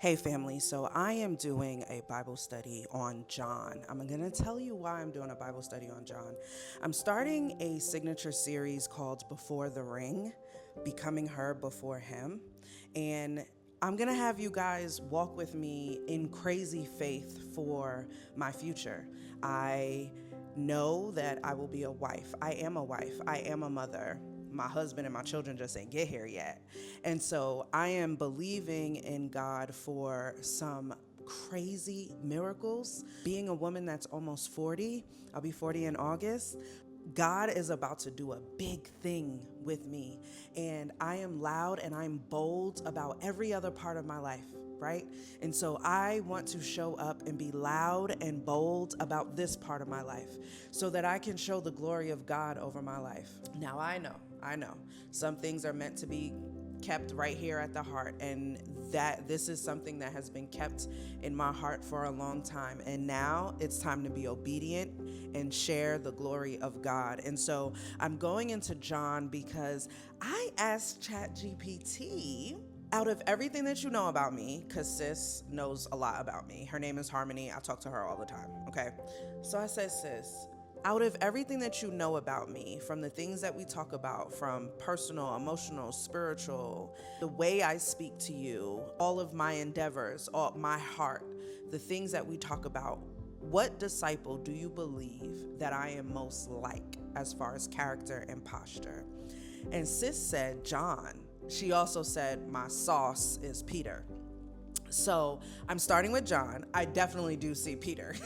Hey family, so I am doing a Bible study on John. I'm going to tell you why I'm doing a Bible study on John. I'm starting a signature series called Before the Ring, Becoming Her Before Him. And I'm going to have you guys walk with me in crazy faith for my future. I know that I will be a wife. I am a wife. I am a mother. My husband and my children just ain't get here yet. And so I am believing in God for some crazy miracles. Being a woman that's almost 40, I'll be 40 in August. God is about to do a big thing with me. And I am loud and I'm bold about every other part of my life, right? And so I want to show up and be loud and bold about this part of my life so that I can show the glory of God over my life. Now I know some things are meant to be kept right here at the heart, and that this is something that has been kept in my heart for a long time, and now it's time to be obedient and share the glory of God. And so I'm going into John because I asked ChatGPT, out of everything that you know about me, because sis knows a lot about me. Her name is Harmony. I talk to her all the time, okay? So I said, sis, out of everything that you know about me, from the things that we talk about, from personal, emotional, spiritual, the way I speak to you, all of my endeavors, all my heart, the things that we talk about, what disciple do you believe that I am most like as far as character and posture? And sis said John. She also said my sauce is Peter. So I'm starting with John. I definitely do see Peter.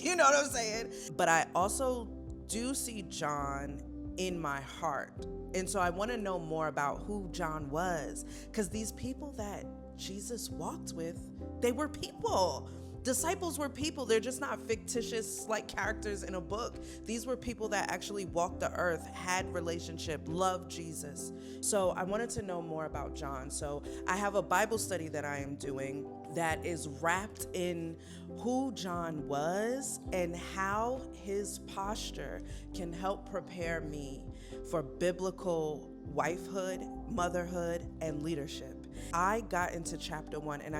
You know what I'm saying? But I also do see John in my heart. And so I want to know more about who John was, because these people that Jesus walked with, they were people. Disciples were people. They're just not fictitious like characters in a book. These were people that actually walked the earth, had relationship, loved Jesus. So I wanted to know more about John. So I have a Bible study that I am doing that is wrapped in who John was and how his posture can help prepare me for biblical wifehood, motherhood, and leadership. I got into chapter 1 and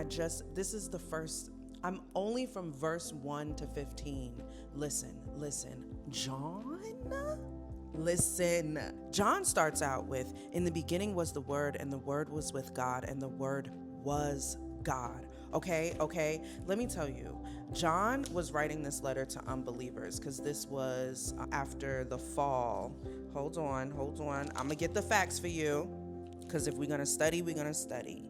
this is the first. I'm only from verse 1 to 15. Listen. John? Listen. John starts out with, in the beginning was the Word, and the Word was with God, and the Word was God. Okay. Let me tell you, John was writing this letter to unbelievers because this was after the fall. Hold on. I'm going to get the facts for you, because if we're going to study, we're going to study.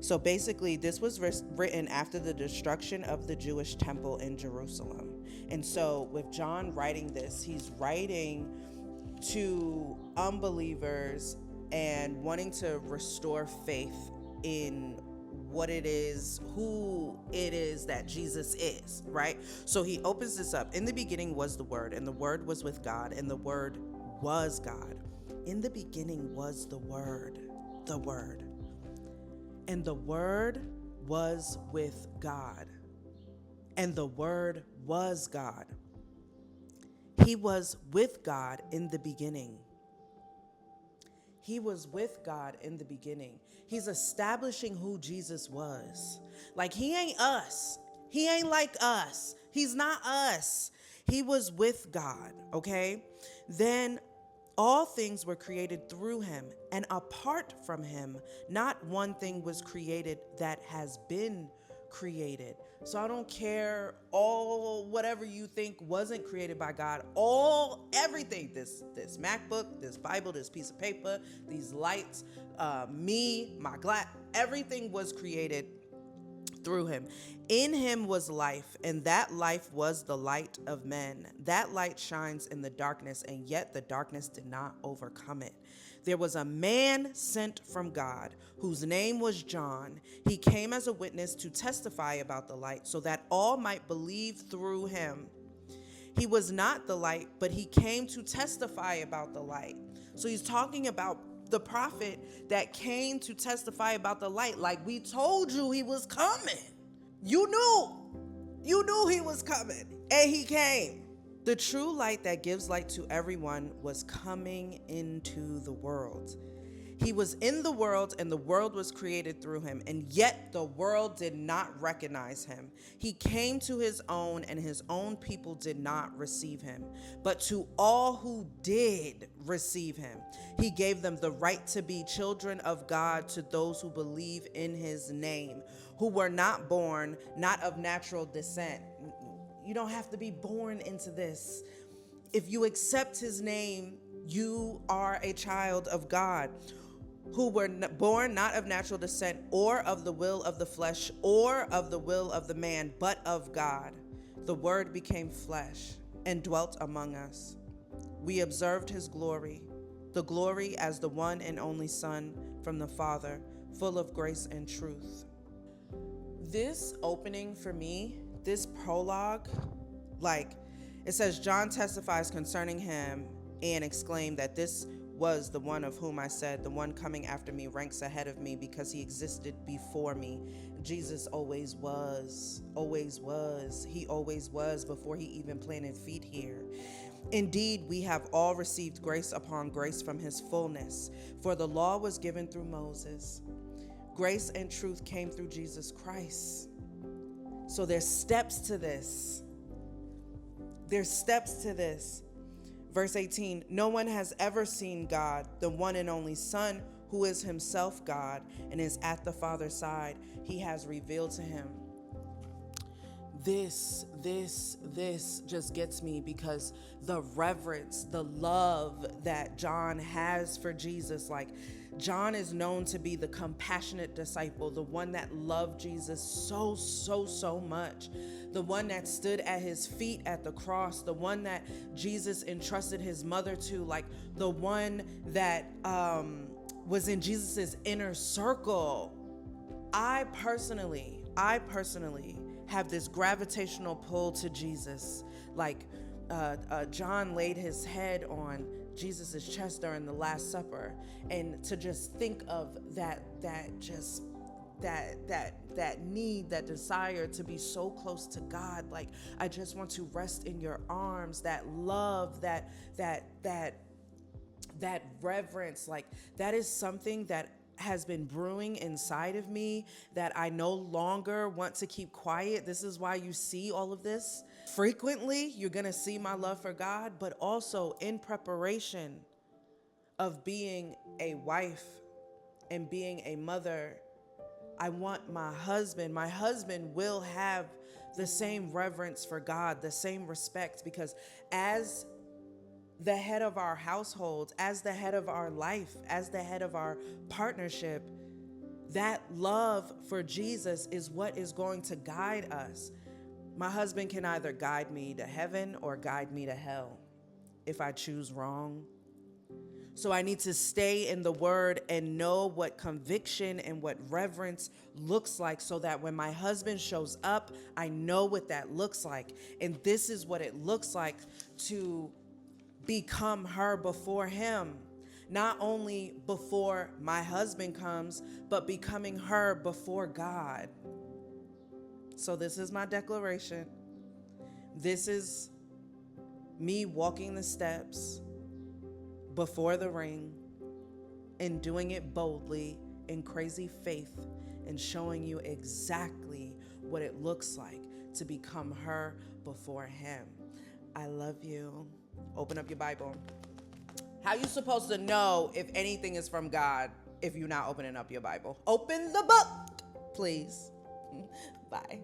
So basically, this was written after the destruction of the Jewish temple in Jerusalem. And so with John writing this, he's writing to unbelievers and wanting to restore faith in what it is, who it is that Jesus is, right? So he opens this up. In the beginning was the Word, and the Word was with God, and the Word was God. In the beginning was the Word. And the Word was with God. And the Word was God. He was with God in the beginning. He was with God in the beginning. He's establishing who Jesus was. Like, he ain't us. He ain't like us. He's not us. He was with God, okay? Then all things were created through him, and apart from him, not one thing was created that has been created. So I don't care whatever you think wasn't created by God, everything, this MacBook, this Bible, this piece of paper, these lights, me, my glass, everything was created through him. In him was life, and that life was the light of men. That light shines in the darkness, and yet the darkness did not overcome it. There was a man sent from God whose name was John. He came as a witness to testify about the light, so that all might believe through him. He was not the light, but he came to testify about the light. So he's talking about the prophet that came to testify about the light. Like, we told you he was coming. You knew he was coming, and he came. The true light that gives light to everyone was coming into the world. He was in the world, and the world was created through him, and yet the world did not recognize him. He came to his own, and his own people did not receive him. But to all who did receive him, he gave them the right to be children of God, to those who believe in his name, who were not born, not of natural descent. You don't have to be born into this. If you accept his name, you are a child of God, who were born not of natural descent, or of the will of the flesh, or of the will of the man, but of God. The Word became flesh and dwelt among us. We observed his glory, the glory as the one and only Son from the Father, full of grace and truth. This opening for me, this prologue, it says, John testifies concerning him and exclaimed that this was the one of whom I said, the one coming after me ranks ahead of me because he existed before me. Jesus always was. He always was before he even planted feet here. Indeed, we have all received grace upon grace from his fullness. For the law was given through Moses. Grace and truth came through Jesus Christ. So there's steps to this. Verse 18, no one has ever seen God, the one and only Son, who is himself God and is at the Father's side. He has revealed to him. This just gets me, because the reverence, the love that John has for Jesus, John is known to be the compassionate disciple, the one that loved Jesus so much, the one that stood at his feet at the cross, the one that Jesus entrusted his mother to, the one that was in Jesus's inner circle. I personally have this gravitational pull to Jesus. John laid his head on Jesus's chest during the Last Supper, and to just think of that need, that desire to be so close to God. I just want to rest in your arms. That love, that reverence, that is something that has been brewing inside of me, that I no longer want to keep quiet. This is why you see all of this. Frequently, you're going to see my love for God, but also in preparation of being a wife and being a mother, I want my husband will have the same reverence for God, the same respect, because as the head of our household, as the head of our life, as the head of our partnership, that love for Jesus is what is going to guide us. My husband can either guide me to heaven or guide me to hell if I choose wrong. So I need to stay in the Word and know what conviction and what reverence looks like, so that when my husband shows up, I know what that looks like. And this is what it looks like to become her before him. Not only before my husband comes, but becoming her before God. So this is my declaration. This is me walking the steps before the ring and doing it boldly in crazy faith, and showing you exactly what it looks like to become her before him. I love you. Open up your Bible. How you supposed to know if anything is from God if you're not opening up your Bible? Open the book, please. Bye.